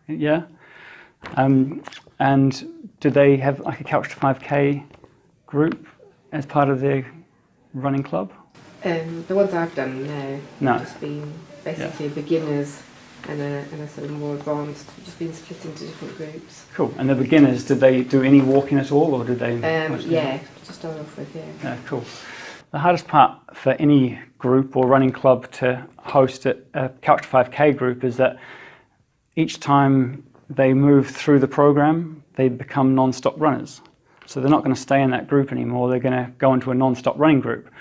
Yeah. And do they have like a Couch to 5K group as part of their running club? The ones I've done, no. No. Just been basically beginners and a sort of more advanced. Just been split into different groups. Cool. And the beginners, did they do any walking at all, or did they? Yeah, to start off with, yeah. Yeah, cool. The hardest part for any group or running club to host a Couch to 5K group is that each time they move through the program, they become non-stop runners. So they're not going to stay in that group anymore. They're going to go into a non-stop running group.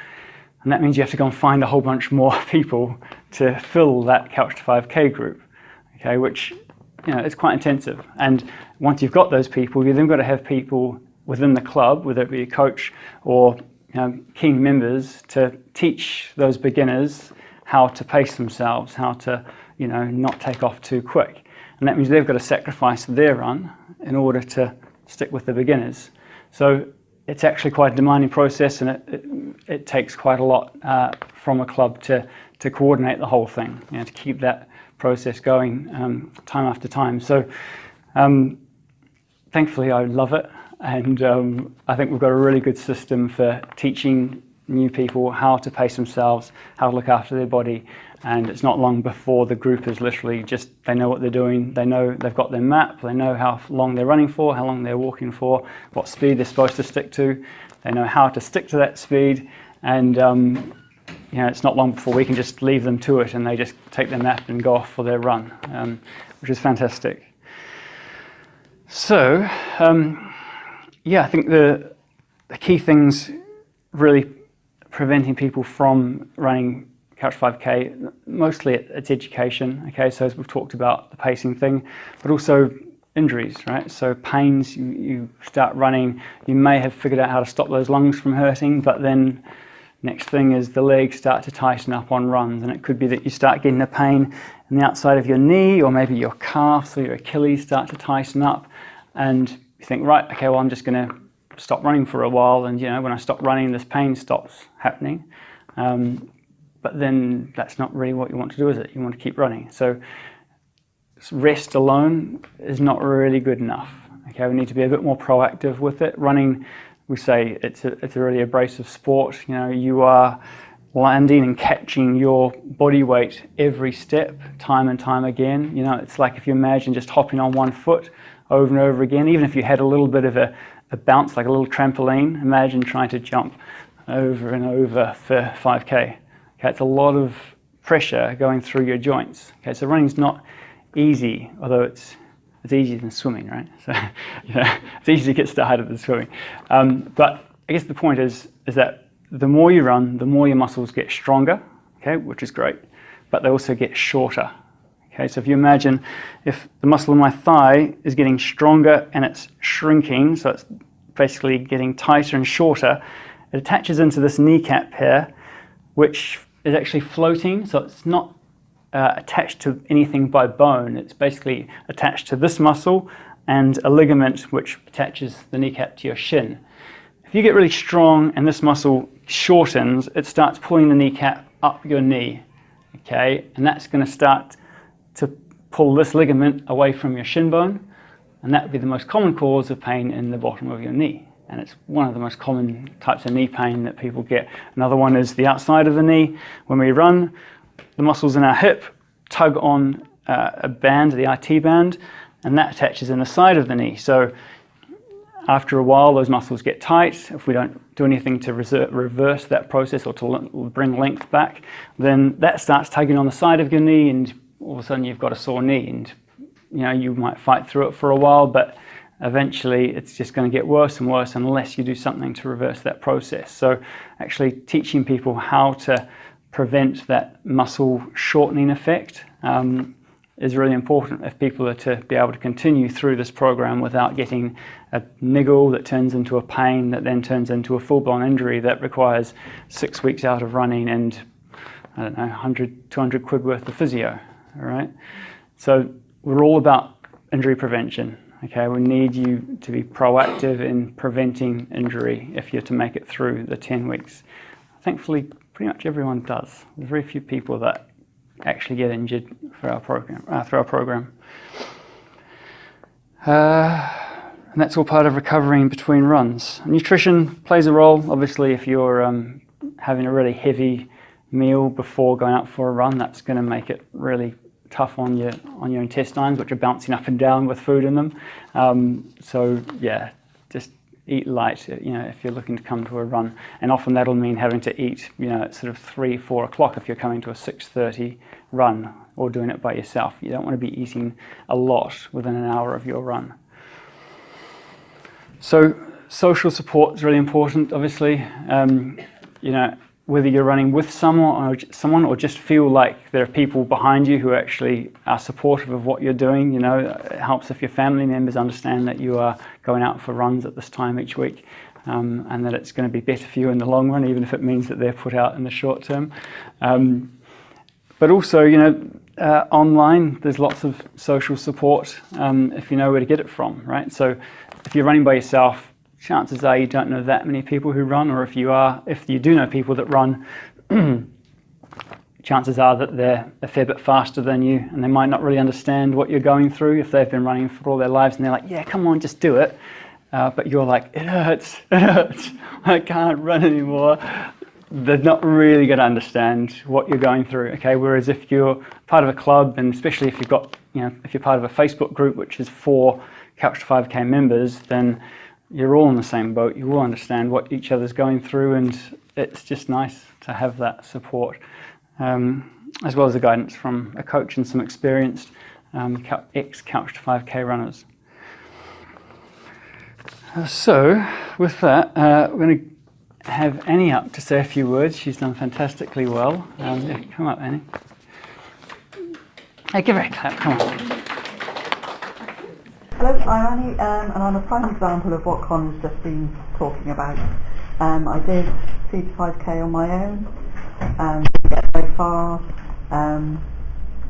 And that means you have to go and find a whole bunch more people to fill that Couch to 5K group, okay, which, it's quite intensive. And once you've got those people, you've then got to have people within the club, whether it be a coach or keen members, to teach those beginners how to pace themselves, how to, not take off too quick. And that means they've got to sacrifice their run in order to stick with the beginners. So it's actually quite a demanding process, and it takes quite a lot from a club to coordinate the whole thing, to keep that process going time after time. So thankfully I love it, and I think we've got a really good system for teaching new people how to pace themselves, how to look after their body. And it's not long before the group is literally just, they know what they're doing, they know they've got their map, they know how long they're running for, how long they're walking for, what speed they're supposed to stick to, they know how to stick to that speed, and it's not long before we can just leave them to it and they just take their map and go off for their run, which is fantastic. So, I think the key things really preventing people from running Couch 5K, mostly it's education, okay, so as we've talked about the pacing thing, but also injuries, right? So pains, you start running, you may have figured out how to stop those lungs from hurting, but then next thing is the legs start to tighten up on runs, and it could be that you start getting a pain in the outside of your knee, or maybe your calves or your Achilles start to tighten up, and you think, right, okay, well, I'm just going to stop running for a while, and when I stop running, this pain stops happening. But then that's not really what you want to do, is it? You want to keep running. So rest alone is not really good enough. Okay, we need to be a bit more proactive with it. Running, we say it's a really abrasive sport. You are landing and catching your body weight every step, time and time again. It's like if you imagine just hopping on one foot over and over again, even if you had a little bit of a bounce, like a little trampoline, imagine trying to jump over and over for 5K. Okay, it's a lot of pressure going through your joints. Okay, so running's not easy, although it's easier than swimming, right? So it's easy to get started than swimming. But I guess the point is that the more you run, the more your muscles get stronger, okay, which is great, but they also get shorter. Okay, so if you imagine if the muscle in my thigh is getting stronger and it's shrinking, so it's basically getting tighter and shorter, it attaches into this kneecap here, which is actually floating, so it's not attached to anything by bone. It's basically attached to this muscle and a ligament which attaches the kneecap to your shin. If you get really strong and this muscle shortens, it starts pulling the kneecap up your knee, okay? And that's going to start to pull this ligament away from your shin bone, and that would be the most common cause of pain in the bottom of your knee. And it's one of the most common types of knee pain that people get. Another one is the outside of the knee. When we run, the muscles in our hip tug on a band, the IT band, and that attaches in the side of the knee. So after a while, those muscles get tight. If we don't do anything to reverse that process or to bring length back, then that starts tugging on the side of your knee, and all of a sudden you've got a sore knee. And you might fight through it for a while, but eventually it's just going to get worse and worse unless you do something to reverse that process. So actually teaching people how to prevent that muscle shortening effect is really important if people are to be able to continue through this program without getting a niggle that turns into a pain that then turns into a full-blown injury that requires 6 weeks out of running and, 100, 200 quid worth of physio, all right? So we're all about injury prevention. Okay, we need you to be proactive in preventing injury if you're to make it through the 10 weeks. Thankfully, pretty much everyone does. There's very few people that actually get injured for our program, through our program. And that's all part of recovering between runs. Nutrition plays a role. Obviously, if you're having a really heavy meal before going out for a run, that's going to make it really tough on your intestines, which are bouncing up and down with food in them. So yeah, just eat light, if you're looking to come to a run. And often that'll mean having to eat, at sort of 3-4 o'clock if you're coming to a 6:30 run or doing it by yourself. You don't want to be eating a lot within an hour of your run. So social support is really important, obviously. Whether you're running with someone or just feel like there are people behind you who actually are supportive of what you're doing. It helps if your family members understand that you are going out for runs at this time each week, and that it's going to be better for you in the long run, even if it means that they're put out in the short term. But also, online, there's lots of social support if you know where to get it from, right? So if you're running by yourself, chances are you don't know that many people who run, or if you do know people that run, chances are that they're a fair bit faster than you, and they might not really understand what you're going through if they've been running for all their lives, and they're like, yeah, come on, just do it. But you're like, it hurts, I can't run anymore. They're not really going to understand what you're going through, okay? Whereas if you're part of a club, and especially if if you're part of a Facebook group, which is for Couch to 5K members, then you're all in the same boat. You will understand what each other's going through, and it's just nice to have that support, as well as the guidance from a coach and some experienced ex-Couch to 5K runners. So with that, we're going to have Annie up to say a few words. She's done fantastically well. Come up, Annie. Hey, give her a clap, come on. Hello, I'm Annie, and I'm a prime example of what Connor's just been talking about. I did 3 to 5k on my own, didn't get very far,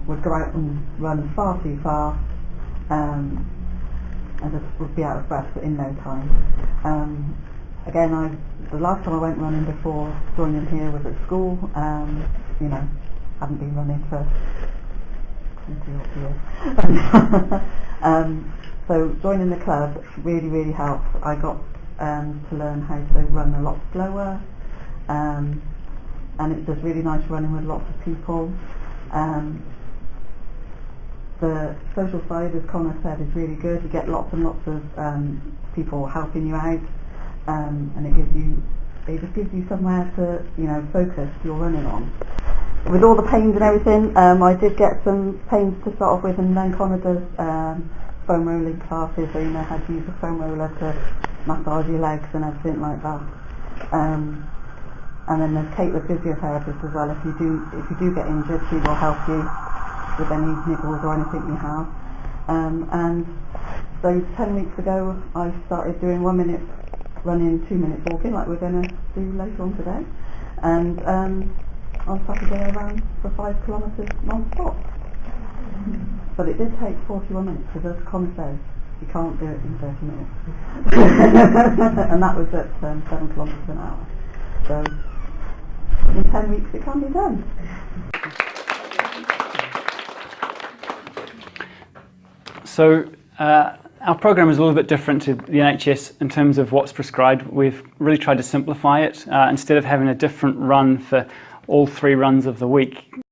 would go out and run far too far, and just would be out of breath in no time. Again, the last time I went running before joining here was at school. Haven't been running for 20 odd years. So joining the club really, really helped. I got to learn how to run a lot slower, and it's just really nice running with lots of people. The social side, as Connor said, is really good. You get lots and lots of people helping you out, and it just gives you somewhere to focus your running on. With all the pains and everything, I did get some pains to start off with, and then Connor does foam rolling classes, so you know how to use a foam roller to massage your legs and everything like that. And then there's Kate, the physiotherapist, as well. If you do get injured, she will help you with any niggles or anything you have. And so 10 weeks ago, I started doing 1 minute running, 2 minutes walking, like we're going to do later on today. And on Saturday I ran for 5 kilometres non-stop. But it did take 41 minutes, because as Connor says, you can't do it in 30 minutes. And that was at 7 kilometres an hour. So in 10 weeks it can be done. So our program is a little bit different to the NHS in terms of what's prescribed. We've really tried to simplify it. Instead of having a different run for all 3 runs of the week,